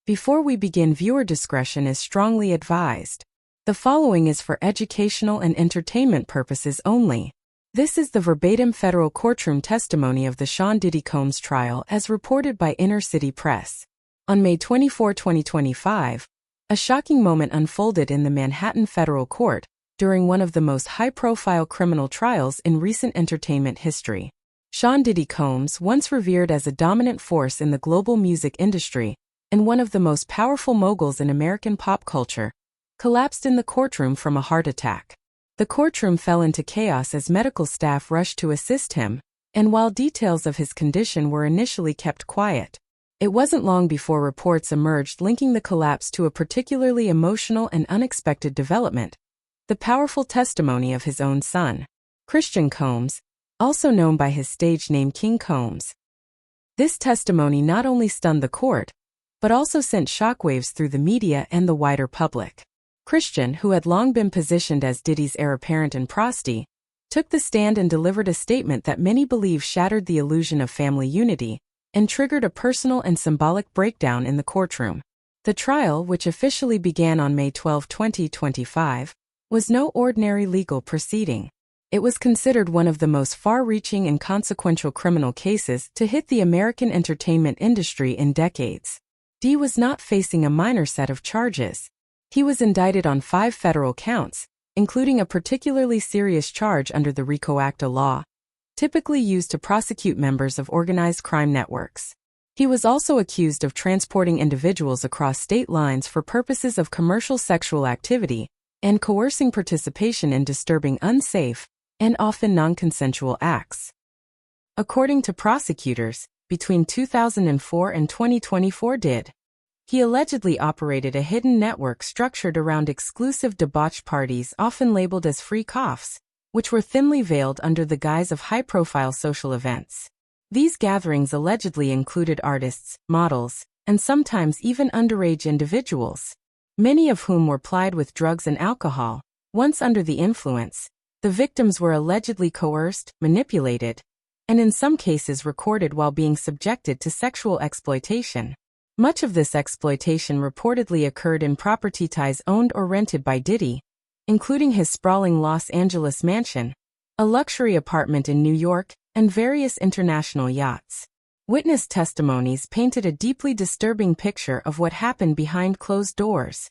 Before we begin, viewer discretion is strongly advised. The following is for educational and entertainment purposes only. This is the verbatim federal courtroom testimony of the Sean Diddy Combs trial as reported by Inner City Press. On May 24, 2025, a shocking moment unfolded in the Manhattan federal court during one of the most high-profile criminal trials in recent entertainment history. Sean Diddy Combs, once revered as a dominant force in the global music industry and one of the most powerful moguls in American pop culture, collapsed in the courtroom from a heart attack. The courtroom fell into chaos as medical staff rushed to assist him, and while details of his condition were initially kept quiet, it wasn't long before reports emerged linking the collapse to a particularly emotional and unexpected development: the powerful testimony of his own son, Christian Combs, also known by his stage name King Combs. This testimony not only stunned the court, but also sent shockwaves through the media and the wider public. Christian, who had long been positioned as Diddy's heir apparent and proxy, took the stand and delivered a statement that many believe shattered the illusion of family unity and triggered a personal and symbolic breakdown in the courtroom. The trial, which officially began on May 12, 2025, was no ordinary legal proceeding. It was considered one of the most far-reaching and consequential criminal cases to hit the American entertainment industry in decades. Diddy was not facing a minor set of charges. He was indicted on 5 federal counts, including a particularly serious charge under the RICO ACTA law, typically used to prosecute members of organized crime networks. He was also accused of transporting individuals across state lines for purposes of commercial sexual activity and coercing participation in disturbing, unsafe, and often non-consensual acts. According to prosecutors, between 2004 and 2024 he allegedly operated a hidden network structured around exclusive debauched parties often labeled as free coughs, which were thinly veiled under the guise of high-profile social events. These gatherings allegedly included artists, models, and sometimes even underage individuals, many of whom were plied with drugs and alcohol. Once under the influence, the victims were allegedly coerced, manipulated, and in some cases recorded while being subjected to sexual exploitation. Much of this exploitation reportedly occurred in property ties owned or rented by Diddy, including his sprawling Los Angeles mansion, a luxury apartment in New York, and various international yachts. Witness testimonies painted a deeply disturbing picture of what happened behind closed doors.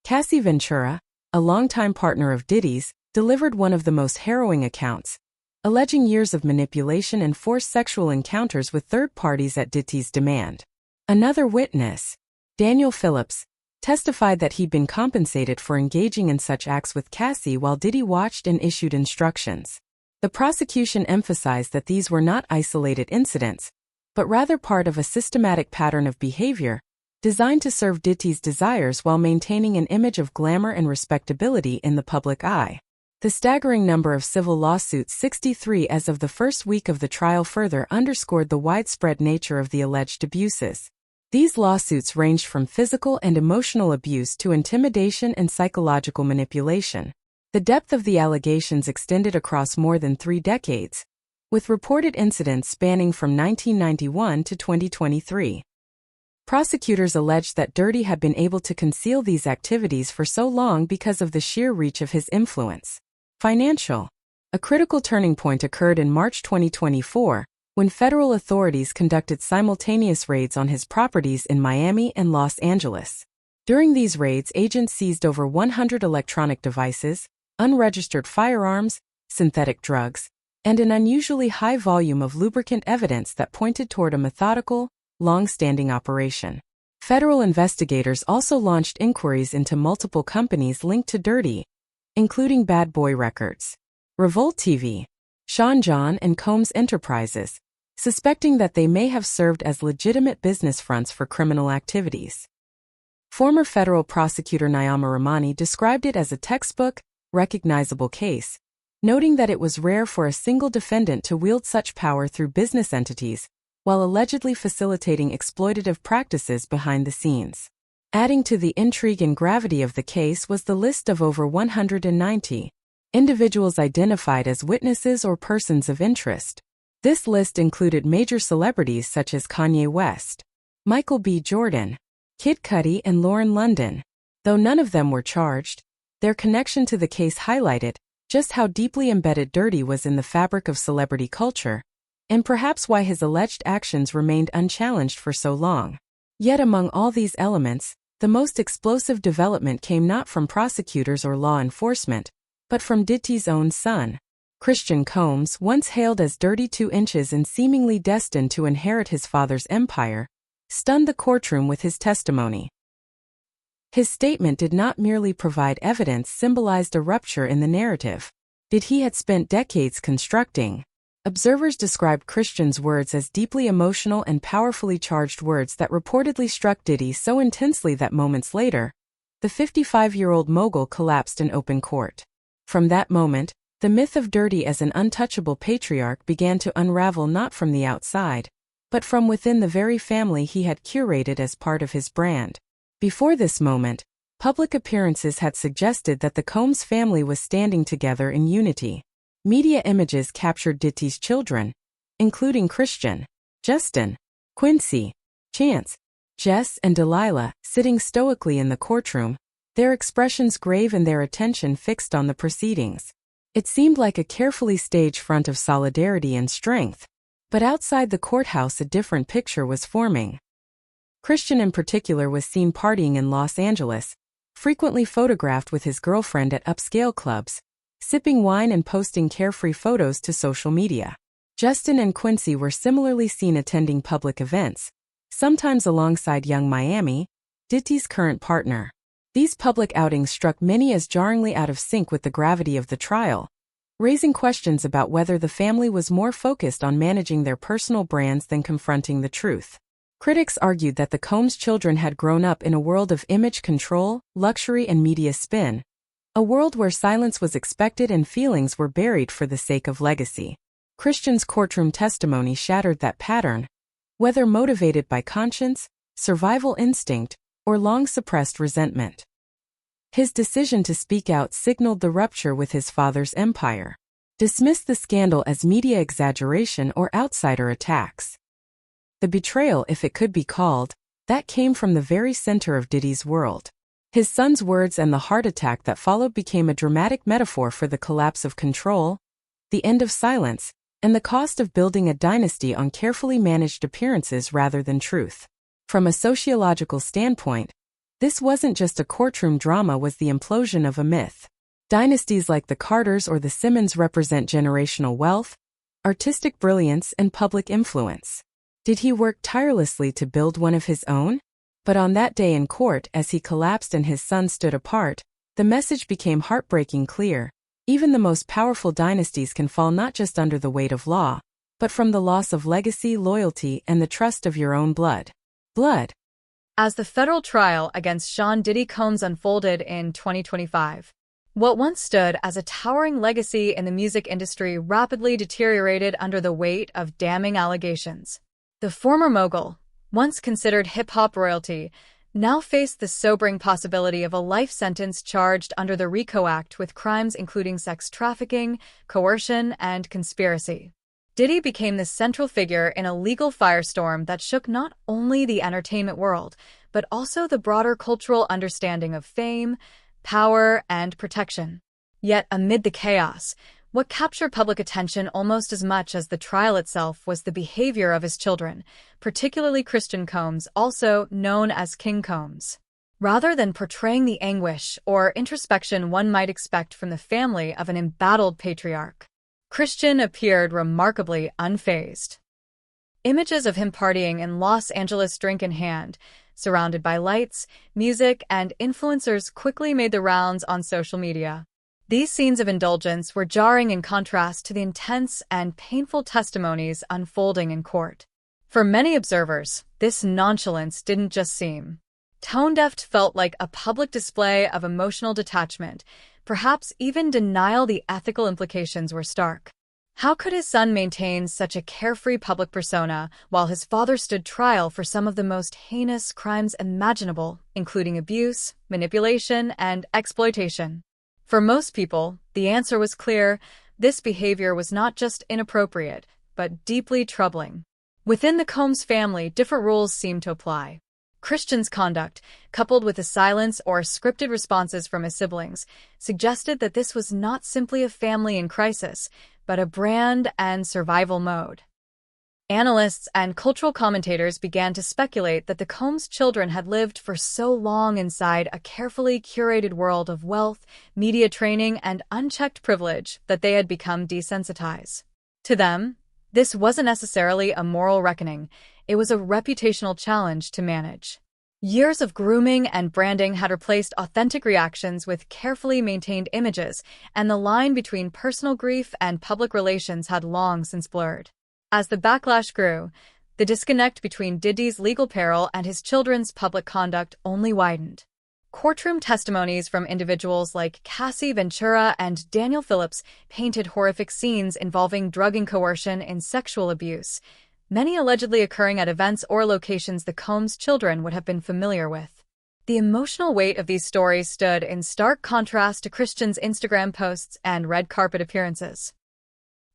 Cassie Ventura, a longtime partner of Diddy's, delivered one of the most harrowing accounts, alleging years of manipulation and forced sexual encounters with third parties at Diddy's demand. Another witness, Daniel Phillips, testified that he'd been compensated for engaging in such acts with Cassie while Diddy watched and issued instructions. The prosecution emphasized that these were not isolated incidents, but rather part of a systematic pattern of behavior designed to serve Diddy's desires while maintaining an image of glamour and respectability in the public eye. The staggering number of civil lawsuits, 63 as of the first week of the trial, further underscored the widespread nature of the alleged abuses. These lawsuits ranged from physical and emotional abuse to intimidation and psychological manipulation. The depth of the allegations extended across more than 3 decades, with reported incidents spanning from 1991 to 2023. Prosecutors alleged that Diddy had been able to conceal these activities for so long because of the sheer reach of his influence. Financial. A critical turning point occurred in March 2024, when federal authorities conducted simultaneous raids on his properties in Miami and Los Angeles. During these raids, agents seized over 100 electronic devices, unregistered firearms, synthetic drugs, and an unusually high volume of lubricant evidence that pointed toward a methodical, long-standing operation. Federal investigators also launched inquiries into multiple companies linked to Diddy, including Bad Boy Records, Revolt TV, Sean John and Combs Enterprises, suspecting that they may have served as legitimate business fronts for criminal activities. Former federal prosecutor Naima Rahmani described it as a textbook, recognizable case, noting that it was rare for a single defendant to wield such power through business entities, while allegedly facilitating exploitative practices behind the scenes. Adding to the intrigue and gravity of the case was the list of over 190 individuals identified as witnesses or persons of interest. This list included major celebrities such as Kanye West, Michael B. Jordan, Kid Cudi and Lauren London. Though none of them were charged, their connection to the case highlighted just how deeply embedded Diddy was in the fabric of celebrity culture, and perhaps why his alleged actions remained unchallenged for so long. Yet among all these elements, the most explosive development came not from prosecutors or law enforcement, but from Diddy's own son. Christian Combs, once hailed as dirty 2 inches and seemingly destined to inherit his father's empire, stunned the courtroom with his testimony. His statement did not merely provide evidence, symbolized a rupture in the narrative Diddy had spent decades constructing. Observers described Christian's words as deeply emotional and powerfully charged words that reportedly struck Diddy so intensely that moments later, the 55-year-old mogul collapsed in open court. From that moment, the myth of Diddy as an untouchable patriarch began to unravel, not from the outside, but from within the very family he had curated as part of his brand. Before this moment, public appearances had suggested that the Combs family was standing together in unity. Media images captured Diddy's children, including Christian, Justin, Quincy, Chance, Jess, and Delilah, sitting stoically in the courtroom, their expressions grave and their attention fixed on the proceedings. It seemed like a carefully staged front of solidarity and strength, but outside the courthouse a different picture was forming. Christian in particular was seen partying in Los Angeles, frequently photographed with his girlfriend at upscale clubs, sipping wine and posting carefree photos to social media. Justin and Quincy were similarly seen attending public events, sometimes alongside Young Miami, Diddy's current partner. These public outings struck many as jarringly out of sync with the gravity of the trial, raising questions about whether the family was more focused on managing their personal brands than confronting the truth. Critics argued that the Combs children had grown up in a world of image control, luxury, and media spin, a world where silence was expected and feelings were buried for the sake of legacy. Christian's courtroom testimony shattered that pattern, whether motivated by conscience, survival instinct, or long-suppressed resentment. His decision to speak out signaled the rupture with his father's empire, dismissed the scandal as media exaggeration or outsider attacks. The betrayal, if it could be called, that came from the very center of Diddy's world. His son's words and the heart attack that followed became a dramatic metaphor for the collapse of control, the end of silence, and the cost of building a dynasty on carefully managed appearances rather than truth. From a sociological standpoint, this wasn't just a courtroom drama, was the implosion of a myth. Dynasties like the Carters or the Simmons represent generational wealth, artistic brilliance, and public influence. Did he work tirelessly to build one of his own? But on that day in court, as he collapsed and his son stood apart, the message became heartbreaking clear. Even the most powerful dynasties can fall not just under the weight of law, but from the loss of legacy, loyalty, and the trust of your own blood. As the federal trial against Sean Diddy Combs unfolded in 2025, what once stood as a towering legacy in the music industry rapidly deteriorated under the weight of damning allegations. The former mogul, once considered hip-hop royalty, now faced the sobering possibility of a life sentence charged under the RICO Act with crimes including sex trafficking, coercion, and conspiracy. Diddy became the central figure in a legal firestorm that shook not only the entertainment world, but also the broader cultural understanding of fame, power, and protection. Yet amid the chaos, what captured public attention almost as much as the trial itself was the behavior of his children, particularly Christian Combs, also known as King Combs. Rather than portraying the anguish or introspection one might expect from the family of an embattled patriarch, Christian appeared remarkably unfazed. Images of him partying in Los Angeles, drink in hand, surrounded by lights, music, and influencers quickly made the rounds on social media. These scenes of indulgence were jarring in contrast to the intense and painful testimonies unfolding in court. For many observers, this nonchalance didn't just seem tone-deaf, felt like a public display of emotional detachment, perhaps even denial. The ethical implications were stark. How could his son maintain such a carefree public persona while his father stood trial for some of the most heinous crimes imaginable, including abuse, manipulation, and exploitation? For most people, the answer was clear. This behavior was not just inappropriate, but deeply troubling. Within the Combs family, different rules seemed to apply. Christian's conduct, coupled with the silence or scripted responses from his siblings, suggested that this was not simply a family in crisis, but a brand and survival mode. Analysts and cultural commentators began to speculate that the Combs children had lived for so long inside a carefully curated world of wealth, media training, and unchecked privilege that they had become desensitized. To them, this wasn't necessarily a moral reckoning, it was a reputational challenge to manage. Years of grooming and branding had replaced authentic reactions with carefully maintained images, and the line between personal grief and public relations had long since blurred. As the backlash grew, the disconnect between Diddy's legal peril and his children's public conduct only widened. Courtroom testimonies from individuals like Cassie Ventura and Daniel Phillips painted horrific scenes involving drug and coercion and sexual abuse, many allegedly occurring at events or locations the Combs children would have been familiar with. The emotional weight of these stories stood in stark contrast to Christian's Instagram posts and red carpet appearances.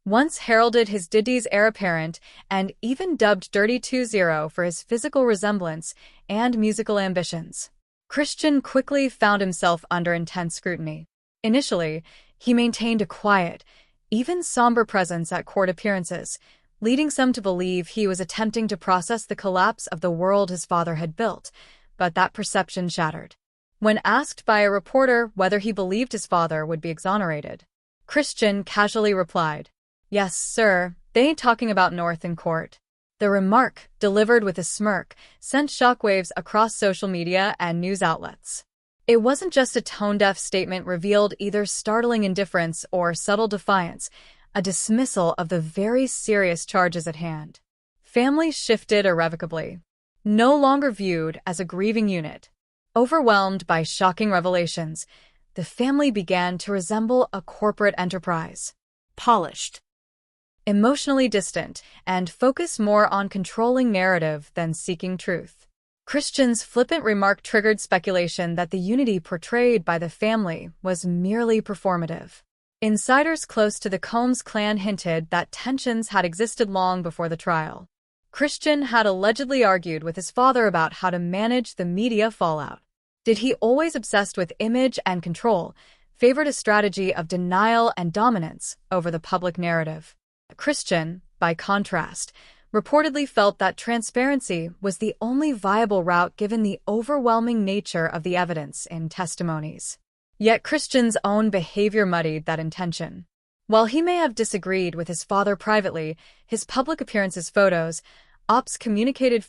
Once heralded his Diddy's heir apparent and even dubbed Dirty 2-0 for his physical resemblance and musical ambitions, Christian quickly found himself under intense scrutiny. Initially, he maintained a quiet, even somber presence at court appearances, leading some to believe he was attempting to process the collapse of the world his father had built, but that perception shattered. When asked by a reporter whether he believed his father would be exonerated, Christian casually replied, "Yes, sir, they ain't talking about North in court." The remark, delivered with a smirk, sent shockwaves across social media and news outlets. It wasn't just a tone-deaf statement revealed either startling indifference or subtle defiance, a dismissal of the very serious charges at hand. Families shifted irrevocably, no longer viewed as a grieving unit. Overwhelmed by shocking revelations, the family began to resemble a corporate enterprise. Polished, emotionally distant, and focused more on controlling narrative than seeking truth. Christian's flippant remark triggered speculation that the unity portrayed by the family was merely performative. Insiders close to the Combs clan hinted that tensions had existed long before the trial. Christian had allegedly argued with his father about how to manage the media fallout. Diddy, always obsessed with image and control, favored a strategy of denial and dominance over the public narrative. Christian, by contrast, reportedly felt that transparency was the only viable route given the overwhelming nature of the evidence in testimonies. Yet Christian's own behavior muddied that intention. While he may have disagreed with his father privately, his public appearances photo ops communicated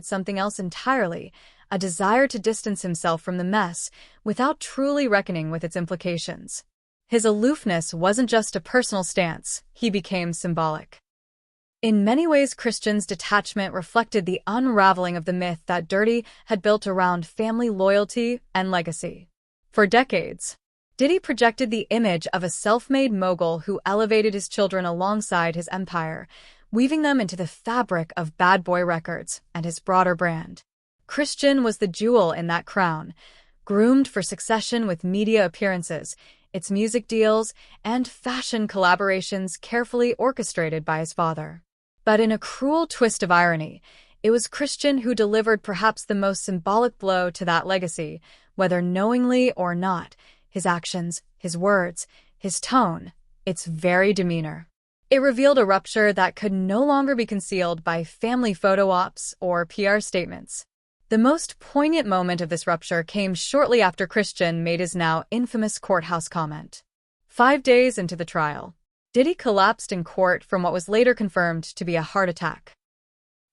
something else entirely, a desire to distance himself from the mess without truly reckoning with its implications. His aloofness wasn't just a personal stance, he became symbolic. In many ways, Christian's detachment reflected the unraveling of the myth that Diddy had built around family loyalty and legacy. For decades, Diddy projected the image of a self-made mogul who elevated his children alongside his empire, weaving them into the fabric of Bad Boy Records and his broader brand. Christian was the jewel in that crown, groomed for succession with media appearances, its music deals, and fashion collaborations carefully orchestrated by his father. But in a cruel twist of irony, it was Christian who delivered perhaps the most symbolic blow to that legacy, whether knowingly or not. His actions, his words, his tone, its very demeanor. It revealed a rupture that could no longer be concealed by family photo ops or PR statements. The most poignant moment of this rupture came shortly after Christian made his now infamous courthouse comment. 5 days into the trial, Diddy collapsed in court from what was later confirmed to be a heart attack.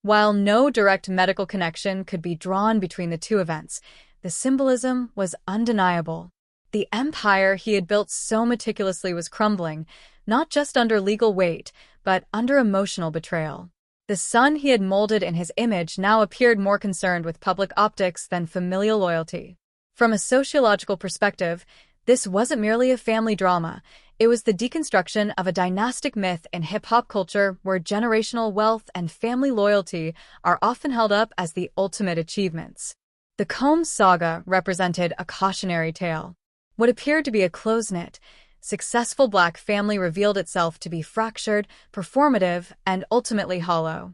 While no direct medical connection could be drawn between the two events, the symbolism was undeniable. The empire he had built so meticulously was crumbling, not just under legal weight, but under emotional betrayal. The son he had molded in his image now appeared more concerned with public optics than familial loyalty. From a sociological perspective, this wasn't merely a family drama. It was the deconstruction of a dynastic myth in hip-hop culture where generational wealth and family loyalty are often held up as the ultimate achievements. The Combs saga represented a cautionary tale. What appeared to be a close-knit, successful Black family revealed itself to be fractured, performative, and ultimately hollow.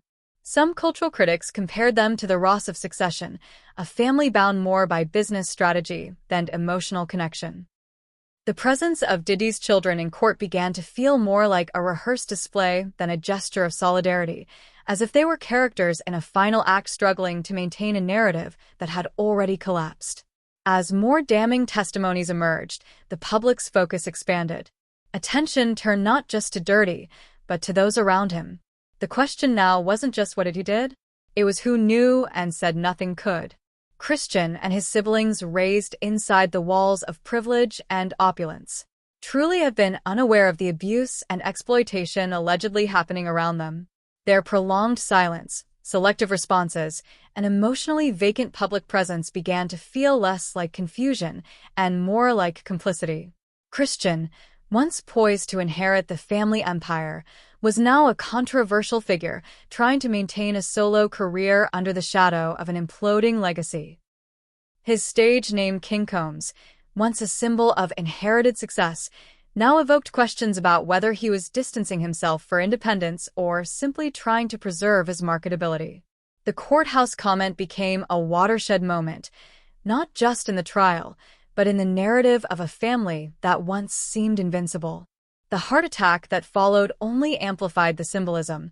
Some cultural critics compared them to the Ross of Succession, a family bound more by business strategy than emotional connection. The presence of Diddy's children in court began to feel more like a rehearsed display than a gesture of solidarity, as if they were characters in a final act struggling to maintain a narrative that had already collapsed. As more damning testimonies emerged, the public's focus expanded. Attention turned not just to Dirty, but to those around him. The question now wasn't just what he did, it was who knew and said nothing could. Christian and his siblings, raised inside the walls of privilege and opulence, truly have been unaware of the abuse and exploitation allegedly happening around them. Their prolonged silence, selective responses, and emotionally vacant public presence began to feel less like confusion and more like complicity. Christian, once poised to inherit the family empire, was now a controversial figure trying to maintain a solo career under the shadow of an imploding legacy. His stage name King Combs, once a symbol of inherited success, now evoked questions about whether he was distancing himself for independence or simply trying to preserve his marketability. The courthouse comment became a watershed moment, not just in the trial, but in the narrative of a family that once seemed invincible. The heart attack that followed only amplified the symbolism,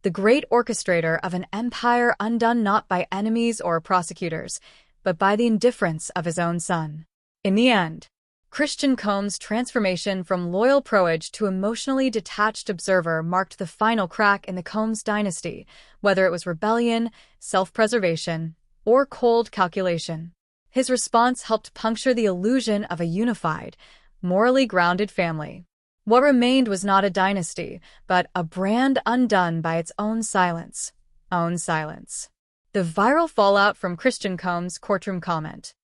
the great orchestrator of an empire undone not by enemies or prosecutors, but by the indifference of his own son. In the end, Christian Combs' transformation from loyal proege to emotionally detached observer marked the final crack in the Combs dynasty, whether it was rebellion, self-preservation, or cold calculation. His response helped puncture the illusion of a unified, morally grounded family. What remained was not a dynasty, but a brand undone by its own silence. The viral fallout from Christian Combs' courtroom comment,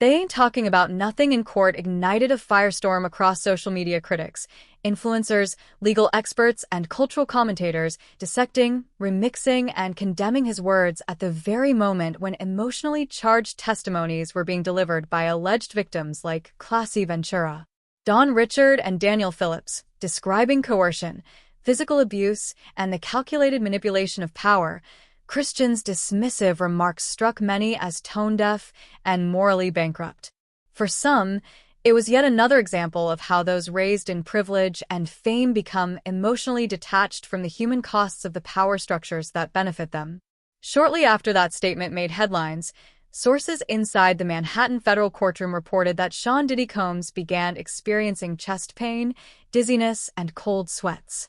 "They ain't talking about nothing in court," ignited a firestorm across social media. Critics, influencers, legal experts, and cultural commentators dissecting, remixing, and condemning his words at the very moment when emotionally charged testimonies were being delivered by alleged victims like Classy Ventura, Don Richard, and Daniel Phillips, describing coercion, physical abuse, and the calculated manipulation of power. Christian's dismissive remarks struck many as tone-deaf and morally bankrupt. For some, it was yet another example of how those raised in privilege and fame become emotionally detached from the human costs of the power structures that benefit them. Shortly after that statement made headlines, sources inside the Manhattan federal courtroom reported that Sean Diddy Combs began experiencing chest pain, dizziness, and cold sweats.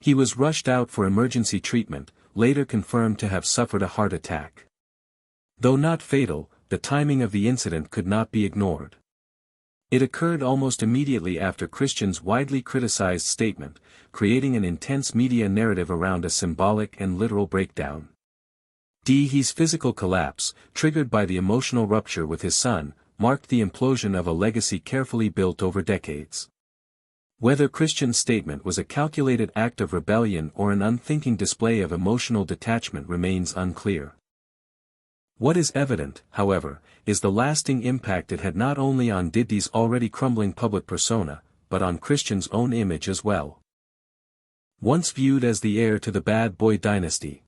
He was rushed out for emergency treatment, later confirmed to have suffered a heart attack. Though not fatal, the timing of the incident could not be ignored. It occurred almost immediately after Christian's widely criticized statement, creating an intense media narrative around a symbolic and literal breakdown. Diddy's physical collapse, triggered by the emotional rupture with his son, marked the implosion of a legacy carefully built over decades. Whether Christian's statement was a calculated act of rebellion or an unthinking display of emotional detachment remains unclear. What is evident, however, is the lasting impact it had not only on Diddy's already crumbling public persona, but on Christian's own image as well. Once viewed as the heir to the bad boy dynasty,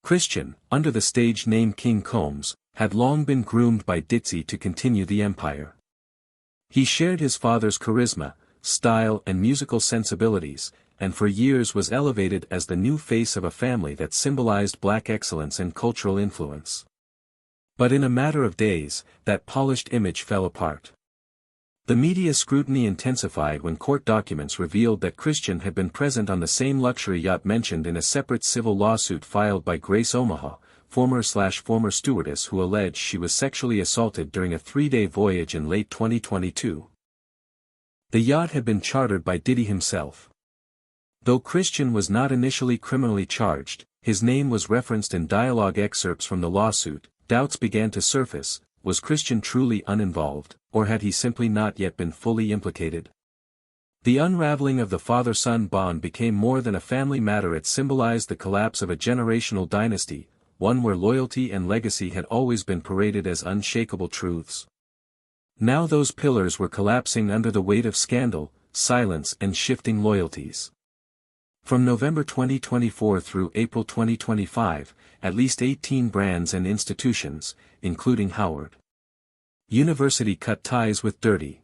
Christian, under the stage name King Combs, had long been groomed by Diddy to continue the empire. He shared his father's charisma, style, and musical sensibilities, and for years was elevated as the new face of a family that symbolized black excellence and cultural influence. But in a matter of days, that polished image fell apart. The media scrutiny intensified when court documents revealed that Christian had been present on the same luxury yacht mentioned in a separate civil lawsuit filed by Grace Omaha, former stewardess who alleged she was sexually assaulted during a 3-day voyage in late 2022. The yacht had been chartered by Diddy himself. Though Christian was not initially criminally charged, his name was referenced in dialogue excerpts from the lawsuit. Doubts began to surface: was Christian truly uninvolved, or had he simply not yet been fully implicated? The unraveling of the father-son bond became more than a family matter. It symbolized the collapse of a generational dynasty, one where loyalty and legacy had always been paraded as unshakable truths. Now those pillars were collapsing under the weight of scandal, silence, and shifting loyalties. From November 2024 through April 2025, at least 18 brands and institutions, including Howard University, cut ties with Diddy.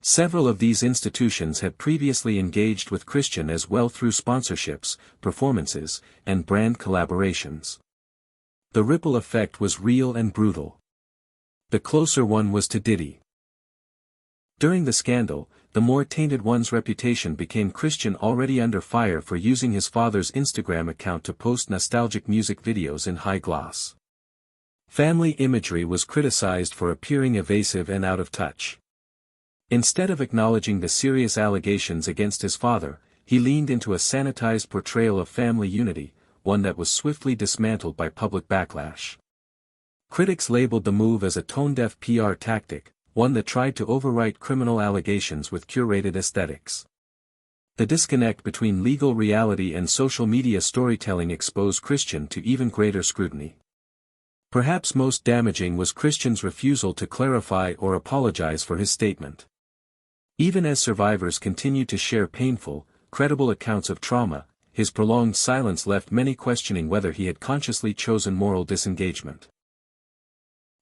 Several of these institutions had previously engaged with Christian as well through sponsorships, performances, and brand collaborations. The ripple effect was real and brutal. The closer one was to Diddy. During the scandal, the more tainted one's reputation became Christian, already under fire for using his father's Instagram account to post nostalgic music videos in high gloss. Family imagery was criticized for appearing evasive and out of touch. Instead of acknowledging the serious allegations against his father, he leaned into a sanitized portrayal of family unity, one that was swiftly dismantled by public backlash. Critics labeled the move as a tone-deaf PR tactic, one that tried to overwrite criminal allegations with curated aesthetics. The disconnect between legal reality and social media storytelling exposed Christian to even greater scrutiny. Perhaps most damaging was Christian's refusal to clarify or apologize for his statement. Even as survivors continued to share painful, credible accounts of trauma, his prolonged silence left many questioning whether he had consciously chosen moral disengagement.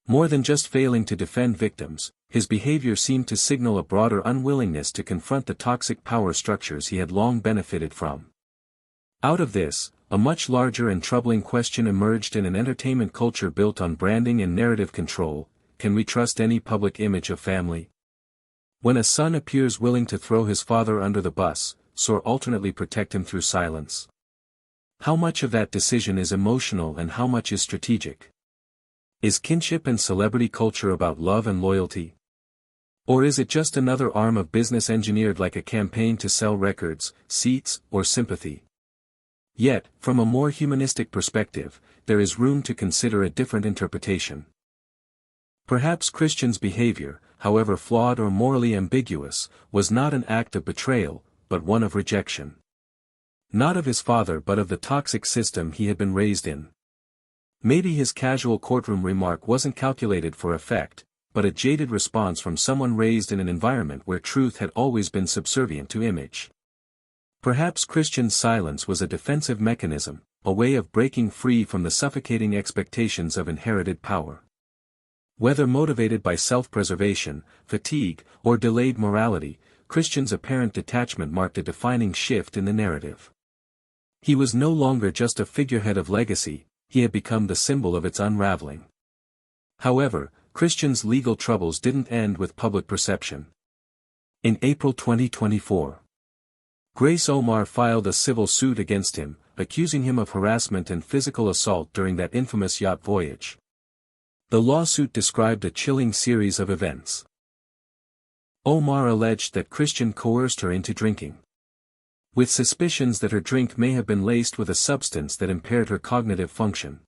More than just failing to defend victims, his behavior seemed to signal a broader unwillingness to confront the toxic power structures he had long benefited from. Out of this, a much larger and troubling question emerged in an entertainment culture built on branding and narrative control: can we trust any public image of family? When a son appears willing to throw his father under the bus, or alternately protect him through silence, how much of that decision is emotional and how much is strategic? Is kinship and celebrity culture about love and loyalty? Or is it just another arm of business engineered like a campaign to sell records, seats, or sympathy? Yet, from a more humanistic perspective, there is room to consider a different interpretation. Perhaps Christian's behavior, however flawed or morally ambiguous, was not an act of betrayal, but one of rejection. Not of his father but of the toxic system he had been raised in. Maybe his casual courtroom remark wasn't calculated for effect, but a jaded response from someone raised in an environment where truth had always been subservient to image. Perhaps Christian's silence was a defensive mechanism, a way of breaking free from the suffocating expectations of inherited power. Whether motivated by self-preservation, fatigue, or delayed morality, Christian's apparent detachment marked a defining shift in the narrative. He was no longer just a figurehead of legacy, he had become the symbol of its unraveling. However, Christian's legal troubles didn't end with public perception. In April 2024, Grace Omar filed a civil suit against him, accusing him of harassment and physical assault during that infamous yacht voyage. The lawsuit described a chilling series of events. Omar alleged that Christian coerced her into drinking, with suspicions that her drink may have been laced with a substance that impaired her cognitive function.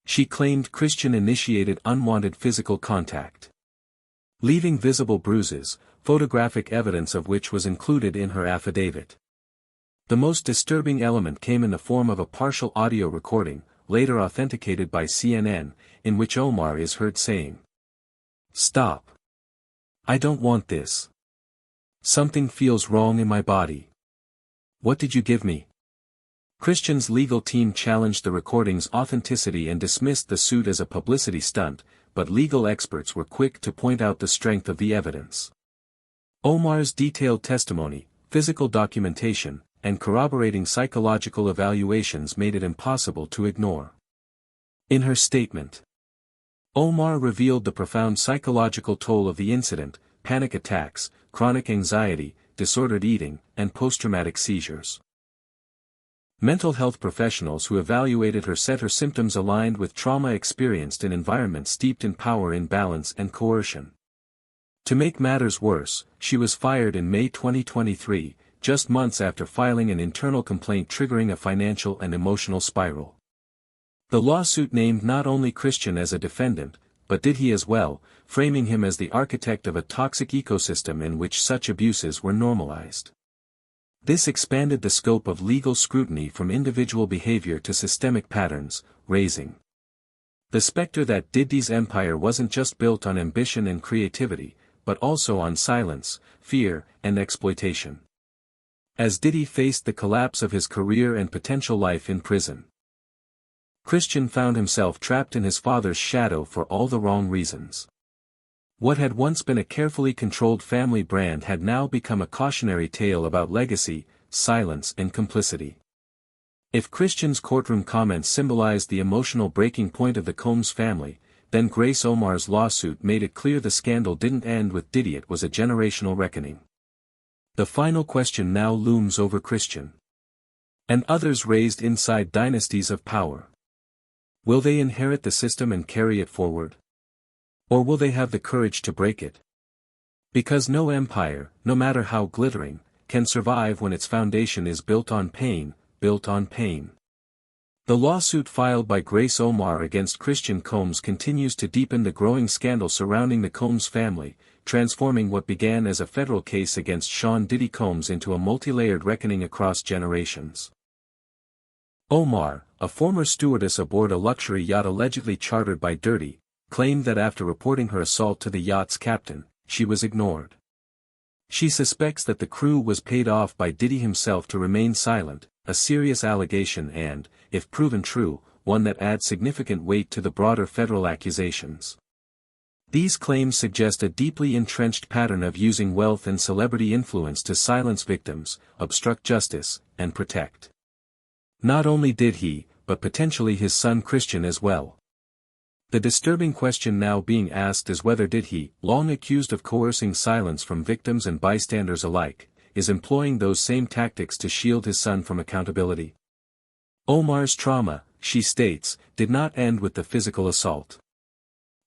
She claimed Christian initiated unwanted physical contact, leaving visible bruises, photographic evidence of which was included in her affidavit. The most disturbing element came in the form of a partial audio recording, later authenticated by CNN, in which Omar is heard saying, "Stop. I don't want this. Something feels wrong in my body. What did you give me?" Christian's legal team challenged the recording's authenticity and dismissed the suit as a publicity stunt, but legal experts were quick to point out the strength of the evidence. Omar's detailed testimony, physical documentation, and corroborating psychological evaluations made it impossible to ignore. In her statement, Omar revealed the profound psychological toll of the incident: panic attacks, chronic anxiety, disordered eating, and post-traumatic seizures. Mental health professionals who evaluated her said her symptoms aligned with trauma experienced in environments steeped in power imbalance and coercion. To make matters worse, she was fired in May 2023, just months after filing an internal complaint triggering a financial and emotional spiral. The lawsuit named not only Christian as a defendant, but Diddy as well, framing him as the architect of a toxic ecosystem in which such abuses were normalized. This expanded the scope of legal scrutiny from individual behavior to systemic patterns, raising the specter that Diddy's empire wasn't just built on ambition and creativity, but also on silence, fear, and exploitation. as Diddy faced the collapse of his career and potential life in prison. Christian found himself trapped in his father's shadow for all the wrong reasons. What had once been a carefully controlled family brand had now become a cautionary tale about legacy, silence and complicity. If Christian's courtroom comments symbolized the emotional breaking point of the Combs family, then Grace Omar's lawsuit made it clear the scandal didn't end with Diddy. It was a generational reckoning. The final question now looms over Christian and others raised inside dynasties of power. Will they inherit the system and carry it forward? Or will they have the courage to break it? Because no empire, no matter how glittering, can survive when its foundation is built on pain. The lawsuit filed by Grace Omar against Christian Combs continues to deepen the growing scandal surrounding the Combs family, transforming what began as a federal case against Sean Diddy Combs into a multi-layered reckoning across generations. Omar, a former stewardess aboard a luxury yacht allegedly chartered by Diddy, claimed that after reporting her assault to the yacht's captain, she was ignored. She suspects that the crew was paid off by Diddy himself to remain silent, a serious allegation and, if proven true, one that adds significant weight to the broader federal accusations. These claims suggest a deeply entrenched pattern of using wealth and celebrity influence to silence victims, obstruct justice, and protect not only Diddy, but potentially his son Christian as well. The disturbing question now being asked is whether Diddy, long accused of coercing silence from victims and bystanders alike, is employing those same tactics to shield his son from accountability. Omar's trauma, she states, did not end with the physical assault.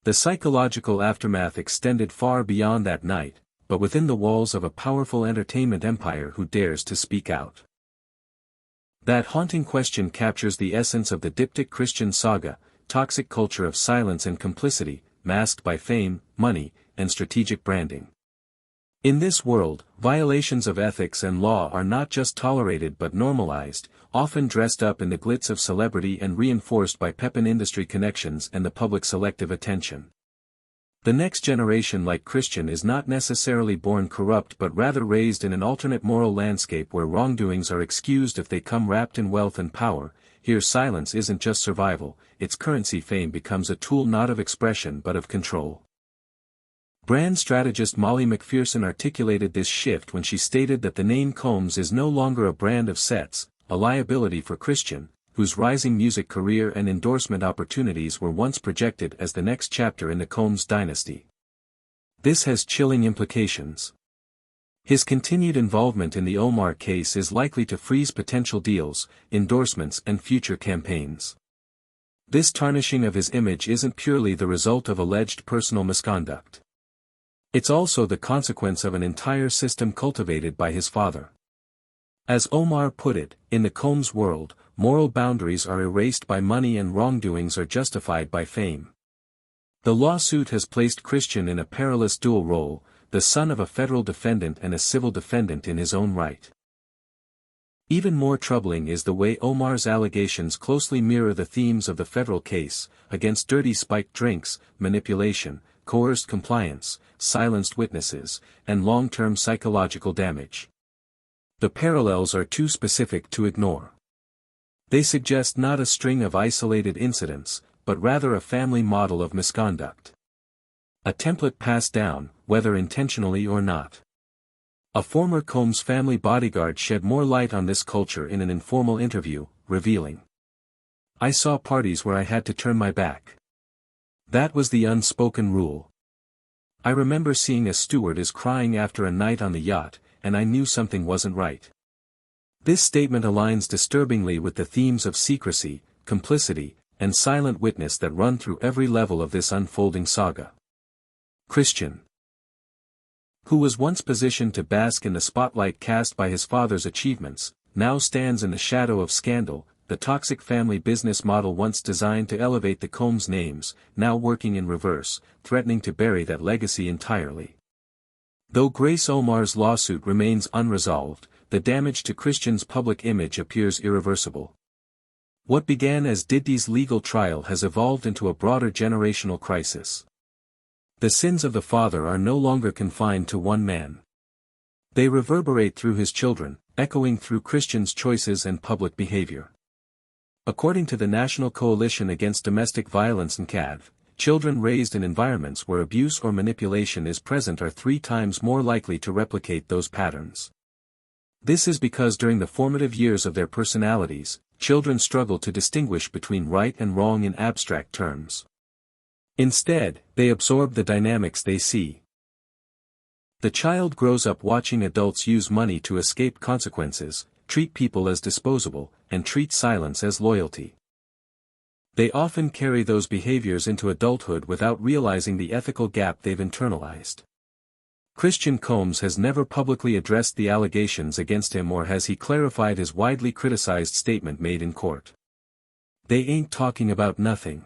The psychological aftermath extended far beyond that night, but within the walls of a powerful entertainment empire who dares to speak out. That haunting question captures the essence of the diptych Christian saga, toxic culture of silence and complicity, masked by fame, money, and strategic branding. In this world, violations of ethics and law are not just tolerated but normalized, often dressed up in the glitz of celebrity and reinforced by pep-in industry connections and the public's selective attention. The next generation like Christian is not necessarily born corrupt but rather raised in an alternate moral landscape where wrongdoings are excused if they come wrapped in wealth and power. Here silence isn't just survival, its currency. Fame becomes a tool not of expression but of control. Brand strategist Molly McPherson articulated this shift when she stated that the name Combs is no longer a brand of sets, a liability for Christian, whose rising music career and endorsement opportunities were once projected as the next chapter in the Combs dynasty. This has chilling implications. His continued involvement in the Omar case is likely to freeze potential deals, endorsements and future campaigns. This tarnishing of his image isn't purely the result of alleged personal misconduct. It's also the consequence of an entire system cultivated by his father. As Omar put it, in the Combs world, moral boundaries are erased by money and wrongdoings are justified by fame. The lawsuit has placed Christian in a perilous dual role, the son of a federal defendant and a civil defendant in his own right. Even more troubling is the way Omar's allegations closely mirror the themes of the federal case, against dirty spiked drinks, manipulation, coerced compliance, silenced witnesses, and long-term psychological damage. The parallels are too specific to ignore. They suggest not a string of isolated incidents, but rather a family model of misconduct. A template passed down, whether intentionally or not. A former Combs family bodyguard shed more light on this culture in an informal interview, revealing, "I saw parties where I had to turn my back. That was the unspoken rule. I remember seeing a stewardess crying after a night on the yacht, and I knew something wasn't right." This statement aligns disturbingly with the themes of secrecy, complicity, and silent witness that run through every level of this unfolding saga. Christian, who was once positioned to bask in the spotlight cast by his father's achievements, now stands in the shadow of scandal, the toxic family business model once designed to elevate the Combs names, now working in reverse, threatening to bury that legacy entirely. Though Grace Omar's lawsuit remains unresolved, the damage to Christian's public image appears irreversible. What began as Diddy's legal trial has evolved into a broader generational crisis. The sins of the father are no longer confined to one man. They reverberate through his children, echoing through Christians' choices and public behavior. According to the National Coalition Against Domestic Violence (NCAV), children raised in environments where abuse or manipulation is present are 3 times more likely to replicate those patterns. This is because during the formative years of their personalities, children struggle to distinguish between right and wrong in abstract terms. Instead, they absorb the dynamics they see. The child grows up watching adults use money to escape consequences, treat people as disposable, and treat silence as loyalty. They often carry those behaviors into adulthood without realizing the ethical gap they've internalized. Christian Combs has never publicly addressed the allegations against him, or has he clarified his widely criticized statement made in court. "They ain't talking about nothing."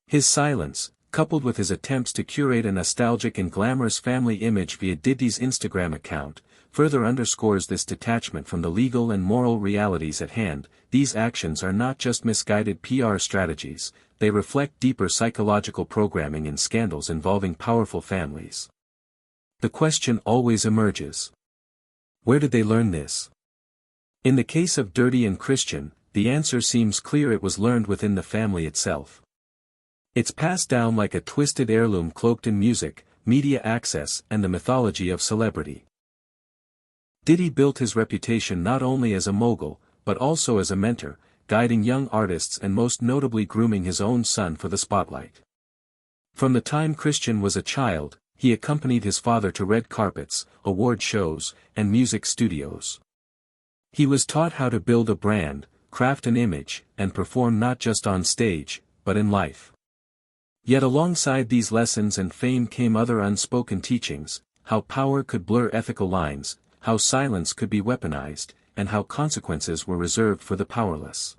His silence, coupled with his attempts to curate a nostalgic and glamorous family image via Diddy's Instagram account, further underscores this detachment from the legal and moral realities at hand. These actions are not just misguided PR strategies, they reflect deeper psychological programming in scandals involving powerful families. The question always emerges: where did they learn this? In the case of Diddy and Christian, the answer seems clear: it was learned within the family itself. It's passed down like a twisted heirloom cloaked in music, media access, and the mythology of celebrity. Diddy built his reputation not only as a mogul, but also as a mentor, guiding young artists and most notably grooming his own son for the spotlight. From the time Christian was a child, he accompanied his father to red carpets, award shows, and music studios. He was taught how to build a brand, craft an image, and perform not just on stage, but in life. Yet alongside these lessons and fame came other unspoken teachings: how power could blur ethical lines, how silence could be weaponized, and how consequences were reserved for the powerless.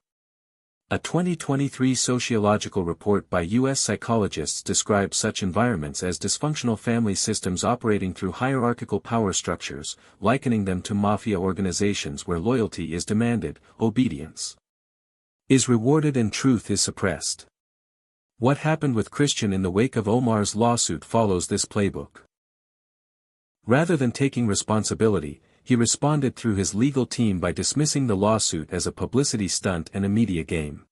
A 2023 sociological report by U.S. psychologists described such environments as dysfunctional family systems operating through hierarchical power structures, likening them to mafia organizations where loyalty is demanded, obedience is rewarded, and truth is suppressed. What happened with Christian in the wake of Omar's lawsuit follows this playbook. Rather than taking responsibility, he responded through his legal team by dismissing the lawsuit as a publicity stunt and a media game.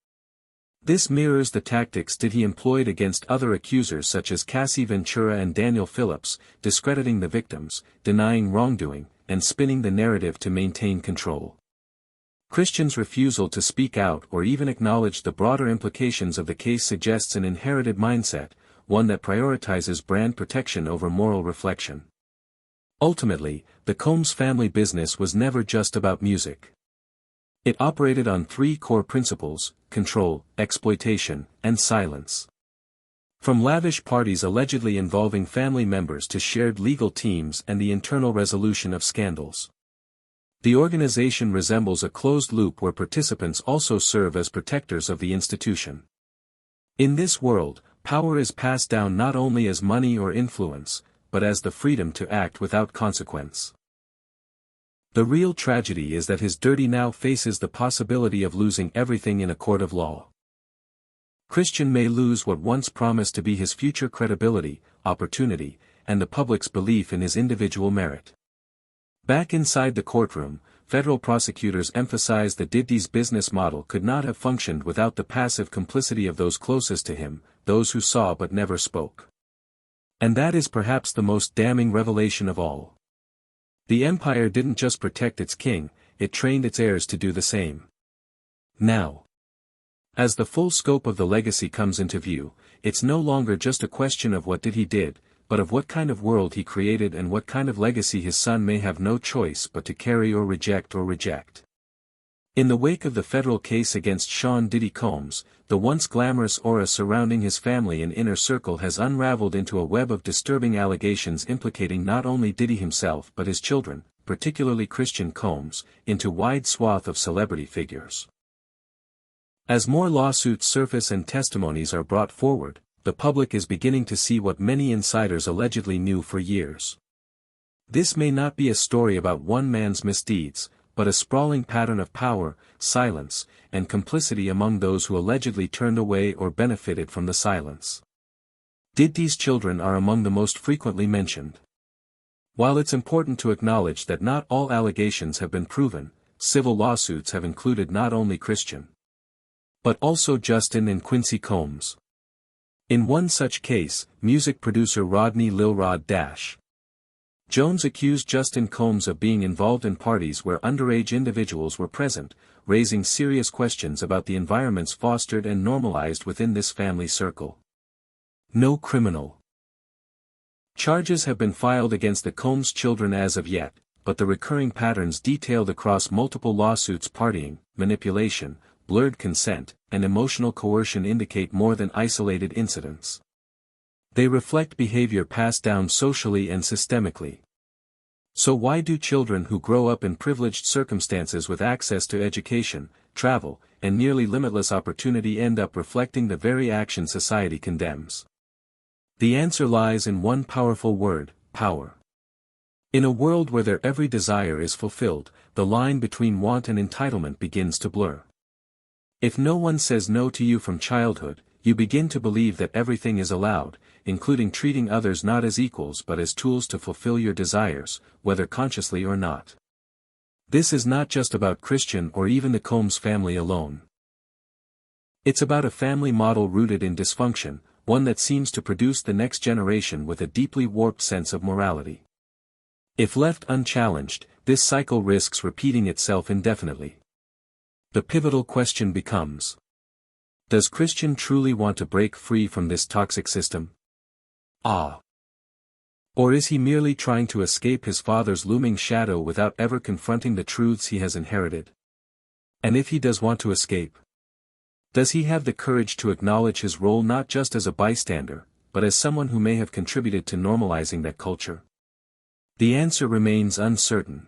This mirrors the tactics Diddy employed against other accusers such as Cassie Ventura and Daniel Phillips, discrediting the victims, denying wrongdoing, and spinning the narrative to maintain control. Christian's refusal to speak out or even acknowledge the broader implications of the case suggests an inherited mindset, one that prioritizes brand protection over moral reflection. Ultimately, the Combs family business was never just about music. It operated on 3 core principles: control, exploitation, and silence. From lavish parties allegedly involving family members to shared legal teams and the internal resolution of scandals. The organization resembles a closed loop where participants also serve as protectors of the institution. In this world, power is passed down not only as money or influence, but as the freedom to act without consequence. The real tragedy is that his Diddy now faces the possibility of losing everything in a court of law. Christian may lose what once promised to be his future credibility, opportunity, and the public's belief in his individual merit. Back inside the courtroom, federal prosecutors emphasized that Diddy's business model could not have functioned without the passive complicity of those closest to him, those who saw but never spoke. And that is perhaps the most damning revelation of all. The empire didn't just protect its king, it trained its heirs to do the same. Now, as the full scope of the legacy comes into view, it's no longer just a question of what Diddy did, but of what kind of world he created and what kind of legacy his son may have no choice but to carry or reject. In the wake of the federal case against Sean Diddy Combs, the once glamorous aura surrounding his family and inner circle has unraveled into a web of disturbing allegations implicating not only Diddy himself but his children, particularly Christian Combs, into wide swath of celebrity figures. As more lawsuits surface and testimonies are brought forward, the public is beginning to see what many insiders allegedly knew for years. This may not be a story about one man's misdeeds, but a sprawling pattern of power, silence, and complicity among those who allegedly turned away or benefited from the silence. Diddy's children are among the most frequently mentioned. While it's important to acknowledge that not all allegations have been proven, civil lawsuits have included not only Christian, but also Justin and Quincy Combs. In one such case, music producer Rodney Lil Rod Jones accused Justin Combs of being involved in parties where underage individuals were present, raising serious questions about the environments fostered and normalized within this family circle. No criminal charges have been filed against the Combs children as of yet, but the recurring patterns detailed across multiple lawsuits, partying, manipulation, blurred consent, and emotional coercion indicate more than isolated incidents. They reflect behavior passed down socially and systemically. So why do children who grow up in privileged circumstances with access to education, travel, and nearly limitless opportunity end up reflecting the very action society condemns? The answer lies in one powerful word: power. In a world where their every desire is fulfilled, the line between want and entitlement begins to blur. If no one says no to you from childhood, you begin to believe that everything is allowed, including treating others not as equals but as tools to fulfill your desires, whether consciously or not. This is not just about Christian or even the Combs family alone. It's about a family model rooted in dysfunction, one that seems to produce the next generation with a deeply warped sense of morality. If left unchallenged, this cycle risks repeating itself indefinitely. The pivotal question becomes: does Christian truly want to break free from this toxic system? Or is he merely trying to escape his father's looming shadow without ever confronting the truths he has inherited? And if he does want to escape, does he have the courage to acknowledge his role not just as a bystander, but as someone who may have contributed to normalizing that culture? The answer remains uncertain.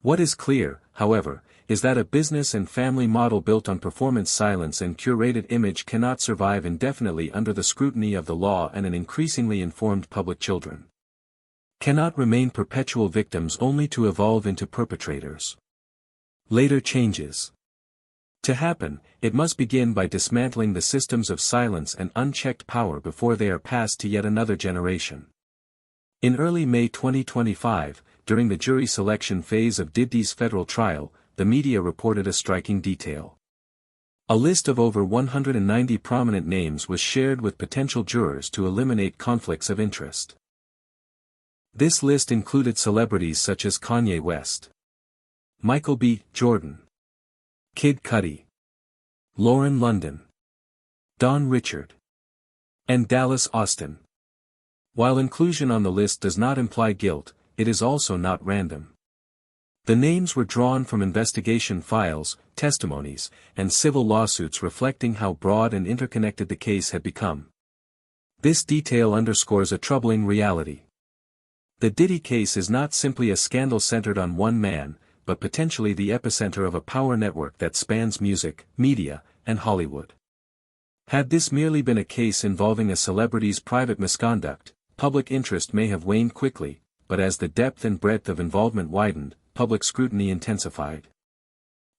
What is clear, however, is that a business and family model built on performance, silence, and curated image cannot survive indefinitely under the scrutiny of the law, and an increasingly informed public children cannot remain perpetual victims only to evolve into perpetrators. Later changes. To happen, it must begin by dismantling the systems of silence and unchecked power before they are passed to yet another generation. In early May 2025, during the jury selection phase of Diddy's federal trial, the media reported a striking detail. A list of over 190 prominent names was shared with potential jurors to eliminate conflicts of interest. This list included celebrities such as Kanye West, Michael B. Jordan, Kid Cudi, Lauren London, Don Richard, and Dallas Austin. While inclusion on the list does not imply guilt, it is also not random. The names were drawn from investigation files, testimonies, and civil lawsuits reflecting how broad and interconnected the case had become. This detail underscores a troubling reality. The Diddy case is not simply a scandal centered on one man, but potentially the epicenter of a power network that spans music, media, and Hollywood. Had this merely been a case involving a celebrity's private misconduct, public interest may have waned quickly, but as the depth and breadth of involvement widened, public scrutiny intensified.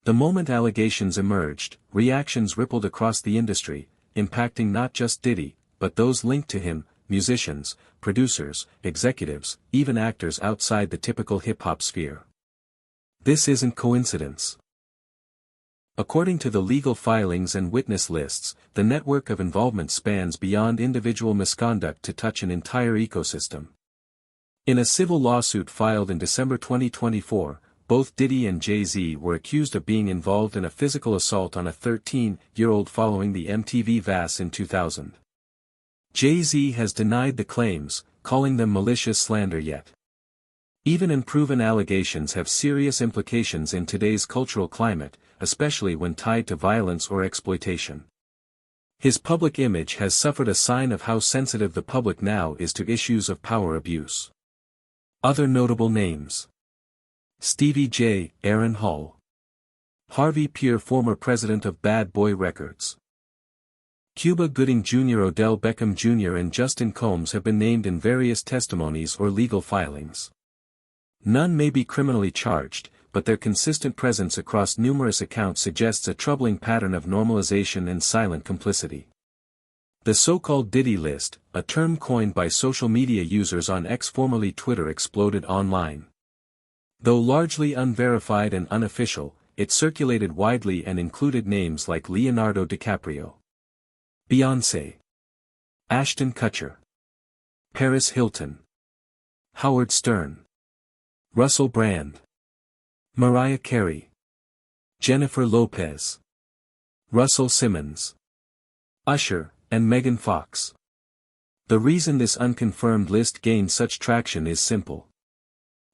The moment allegations emerged, reactions rippled across the industry, impacting not just Diddy, but those linked to him: musicians, producers, executives, even actors outside the typical hip-hop sphere. This isn't coincidence. According to the legal filings and witness lists, the network of involvement spans beyond individual misconduct to touch an entire ecosystem. In a civil lawsuit filed in December 2024, both Diddy and Jay-Z were accused of being involved in a physical assault on a 13-year-old following the MTV VAS in 2000. Jay-Z has denied the claims, calling them malicious slander. Yet even unproven allegations have serious implications in today's cultural climate, especially when tied to violence or exploitation. His public image has suffered, a sign of how sensitive the public now is to issues of power abuse. Other notable names: Stevie J, Aaron Hall, Harvey Peer, former president of Bad Boy Records, Cuba Gooding Jr., Odell Beckham Jr. and Justin Combs have been named in various testimonies or legal filings. None may be criminally charged, but their consistent presence across numerous accounts suggests a troubling pattern of normalization and silent complicity. The so-called Diddy list, a term coined by social media users on X formerly Twitter, exploded online. Though largely unverified and unofficial, it circulated widely and included names like Leonardo DiCaprio, Beyoncé, Ashton Kutcher, Paris Hilton, Howard Stern, Russell Brand, Mariah Carey, Jennifer Lopez, Russell Simmons, Usher, and Megan Fox. The reason this unconfirmed list gained such traction is simple.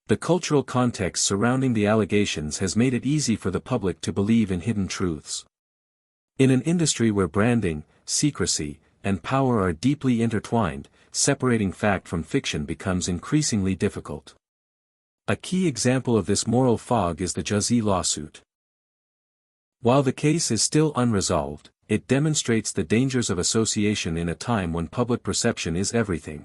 The cultural context surrounding the allegations has made it easy for the public to believe in hidden truths. In an industry where branding, secrecy, and power are deeply intertwined, separating fact from fiction becomes increasingly difficult. A key example of this moral fog is the Jay-Z lawsuit. While the case is still unresolved, it demonstrates the dangers of association in a time when public perception is everything.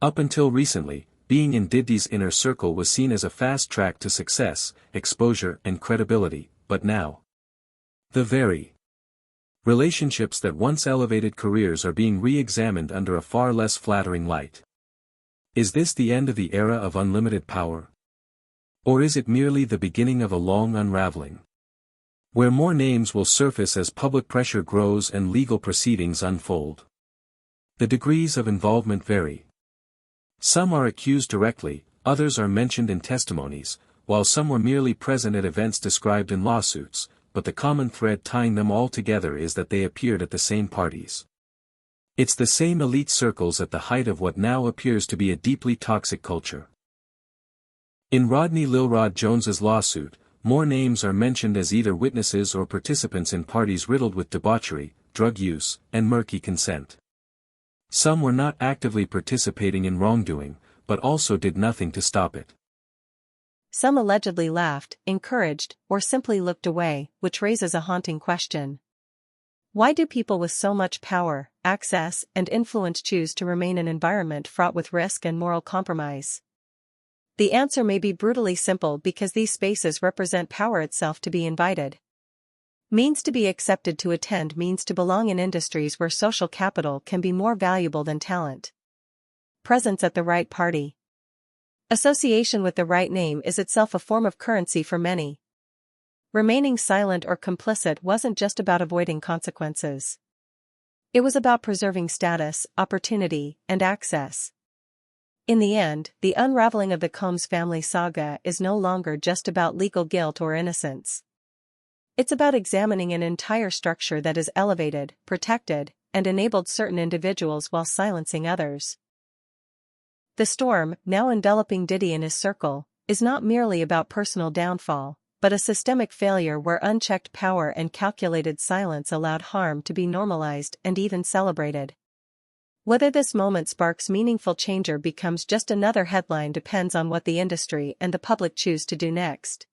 Up until recently, being in Diddy's inner circle was seen as a fast track to success, exposure, and credibility, but now, the very relationships that once elevated careers are being re-examined under a far less flattering light. Is this the end of the era of unlimited power? Or is it merely the beginning of a long unraveling, where more names will surface as public pressure grows and legal proceedings unfold? The degrees of involvement vary. Some are accused directly, others are mentioned in testimonies, while some were merely present at events described in lawsuits, but the common thread tying them all together is that they appeared at the same parties. It's the same elite circles at the height of what now appears to be a deeply toxic culture. In Rodney Lil Rod Jones's lawsuit, more names are mentioned as either witnesses or participants in parties riddled with debauchery, drug use, and murky consent. Some were not actively participating in wrongdoing, but also did nothing to stop it. Some allegedly laughed, encouraged, or simply looked away, which raises a haunting question. Why do people with so much power, access, and influence choose to remain in an environment fraught with risk and moral compromise? The answer may be brutally simple: because these spaces represent power itself. To be invited means to be accepted, to attend means to belong in industries where social capital can be more valuable than talent. Presence at the right party. Association with the right name is itself a form of currency for many. Remaining silent or complicit wasn't just about avoiding consequences. It was about preserving status, opportunity, and access. In the end, the unraveling of the Combs family saga is no longer just about legal guilt or innocence. It's about examining an entire structure that has elevated, protected, and enabled certain individuals while silencing others. The storm, now enveloping Diddy and his circle, is not merely about personal downfall, but a systemic failure where unchecked power and calculated silence allowed harm to be normalized and even celebrated. Whether this moment sparks meaningful change or becomes just another headline depends on what the industry and the public choose to do next.